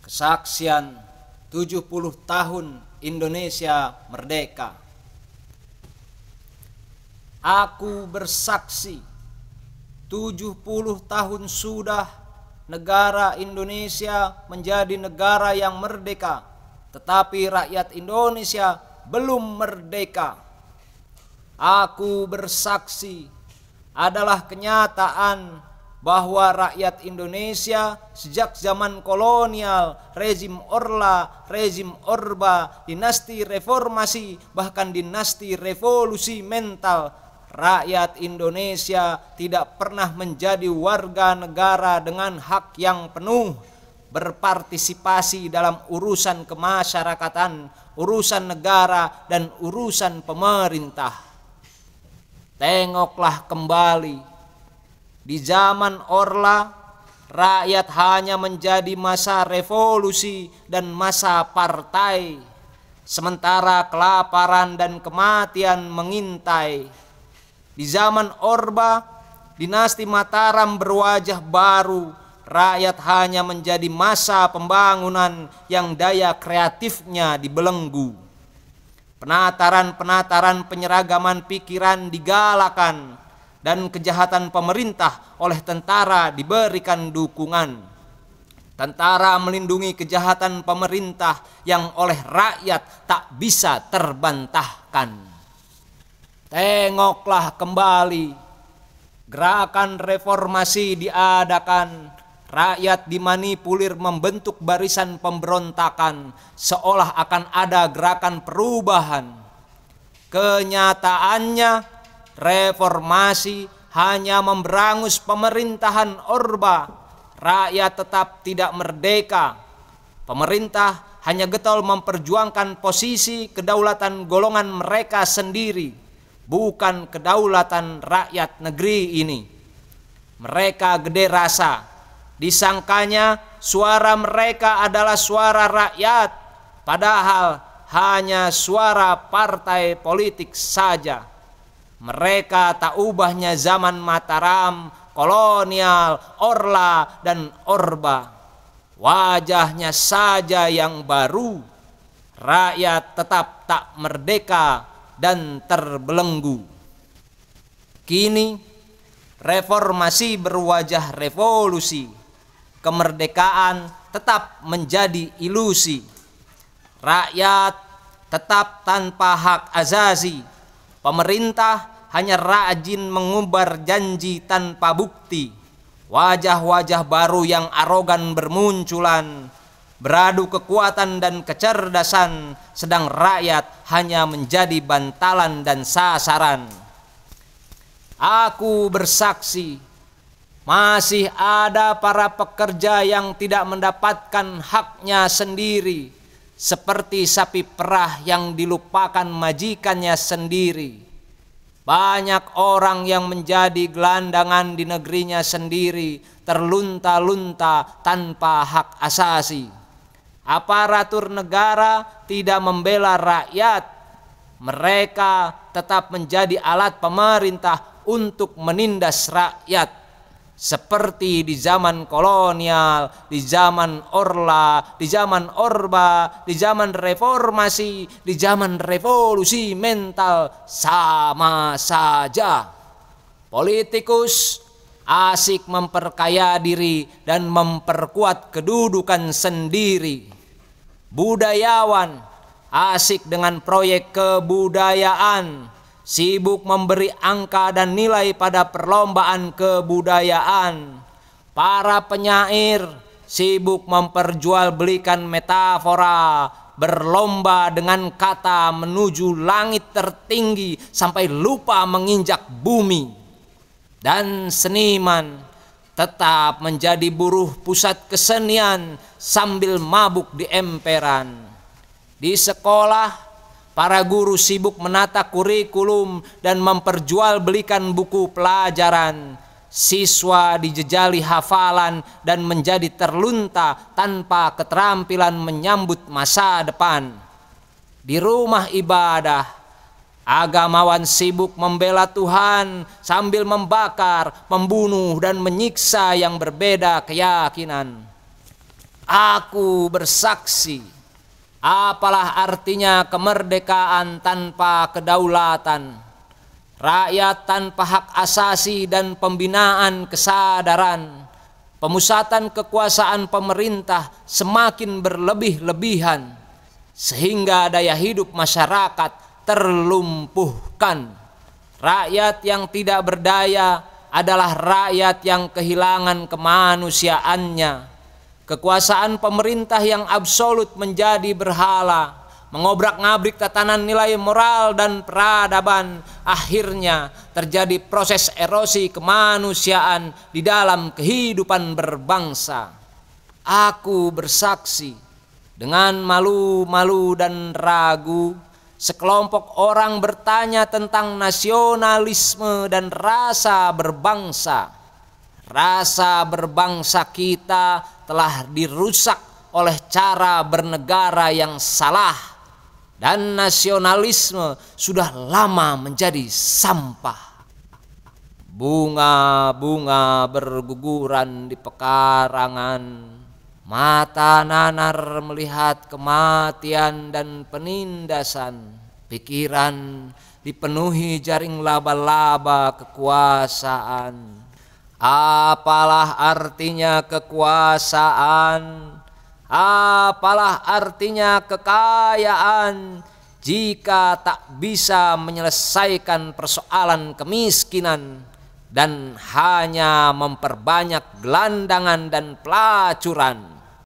Kesaksian 70 tahun Indonesia merdeka. Aku bersaksi 70 tahun sudah negara Indonesia menjadi negara yang merdeka, tetapi rakyat Indonesia belum merdeka. Aku bersaksi adalah kenyataan bahwa rakyat Indonesia sejak zaman kolonial, rezim Orla, rezim Orba, dinasti reformasi, bahkan dinasti revolusi mental, rakyat Indonesia tidak pernah menjadi warga negara dengan hak yang penuh berpartisipasi dalam urusan kemasyarakatan, urusan negara, dan urusan pemerintah. Tengoklah kembali. Di zaman Orla, rakyat hanya menjadi masa revolusi dan masa partai, sementara kelaparan dan kematian mengintai. Di zaman Orba, dinasti Mataram berwajah baru, rakyat hanya menjadi masa pembangunan yang daya kreatifnya dibelenggu. Penataran-penataran penyeragaman pikiran digalakan, dan kejahatan pemerintah oleh tentara diberikan dukungan. Tentara melindungi kejahatan pemerintah yang oleh rakyat tak bisa terbantahkan. Tengoklah kembali, gerakan reformasi diadakan, rakyat dimanipulir membentuk barisan pemberontakan seolah akan ada gerakan perubahan. Kenyataannya, reformasi hanya memberangus pemerintahan Orba. Rakyat tetap tidak merdeka. Pemerintah hanya getol memperjuangkan posisi kedaulatan golongan mereka sendiri, bukan kedaulatan rakyat negeri ini. Mereka gede rasa, disangkanya suara mereka adalah suara rakyat, padahal hanya suara partai politik saja. Mereka tak ubahnya zaman Mataram, kolonial, Orla, dan Orba. Wajahnya saja yang baru. Rakyat tetap tak merdeka dan terbelenggu. Kini reformasi berwajah revolusi. Kemerdekaan tetap menjadi ilusi. Rakyat tetap tanpa hak azazi. Pemerintah hanya rajin mengubar janji tanpa bukti. Wajah-wajah baru yang arogan bermunculan, beradu kekuatan dan kecerdasan, sedang rakyat hanya menjadi bantalan dan sasaran. Aku bersaksi, masih ada para pekerja yang tidak mendapatkan haknya sendiri, seperti sapi perah yang dilupakan majikannya sendiri. Banyak orang yang menjadi gelandangan di negerinya sendiri, terlunta-lunta tanpa hak asasi. Aparatur negara tidak membela rakyat. Mereka tetap menjadi alat pemerintah untuk menindas rakyat. Seperti di zaman kolonial, di zaman Orla, di zaman Orba, di zaman reformasi, di zaman revolusi mental, sama saja. Politikus asik memperkaya diri dan memperkuat kedudukan sendiri. Budayawan asik dengan proyek kebudayaan, sibuk memberi angka dan nilai pada perlombaan kebudayaan. Para penyair sibuk memperjualbelikan metafora, berlomba dengan kata menuju langit tertinggi sampai lupa menginjak bumi. Dan seniman tetap menjadi buruh pusat kesenian sambil mabuk di emperan. Di sekolah, para guru sibuk menata kurikulum dan memperjualbelikan buku pelajaran. Siswa dijejali hafalan dan menjadi terlunta tanpa keterampilan menyambut masa depan. Di rumah ibadah, agamawan sibuk membela Tuhan sambil membakar, membunuh, dan menyiksa yang berbeda keyakinan. Aku bersaksi, apalah artinya kemerdekaan tanpa kedaulatan, rakyat tanpa hak asasi dan pembinaan kesadaran, pemusatan kekuasaan pemerintah semakin berlebih-lebihan, sehingga daya hidup masyarakat terlumpuhkan. Rakyat yang tidak berdaya adalah rakyat yang kehilangan kemanusiaannya. Kekuasaan pemerintah yang absolut menjadi berhala, mengobrak-ngabrik tatanan nilai moral dan peradaban. Akhirnya terjadi proses erosi kemanusiaan di dalam kehidupan berbangsa. Aku bersaksi, dengan malu-malu dan ragu, sekelompok orang bertanya tentang nasionalisme dan rasa berbangsa. Rasa berbangsa kita telah dirusak oleh cara bernegara yang salah, dan nasionalisme sudah lama menjadi sampah. Bunga-bunga berguguran di pekarangan, mata nanar melihat kematian dan penindasan, pikiran dipenuhi jaring laba-laba kekuasaan. Apalah artinya kekuasaan? Apalah artinya kekayaan jika tak bisa menyelesaikan persoalan kemiskinan dan hanya memperbanyak gelandangan dan pelacuran?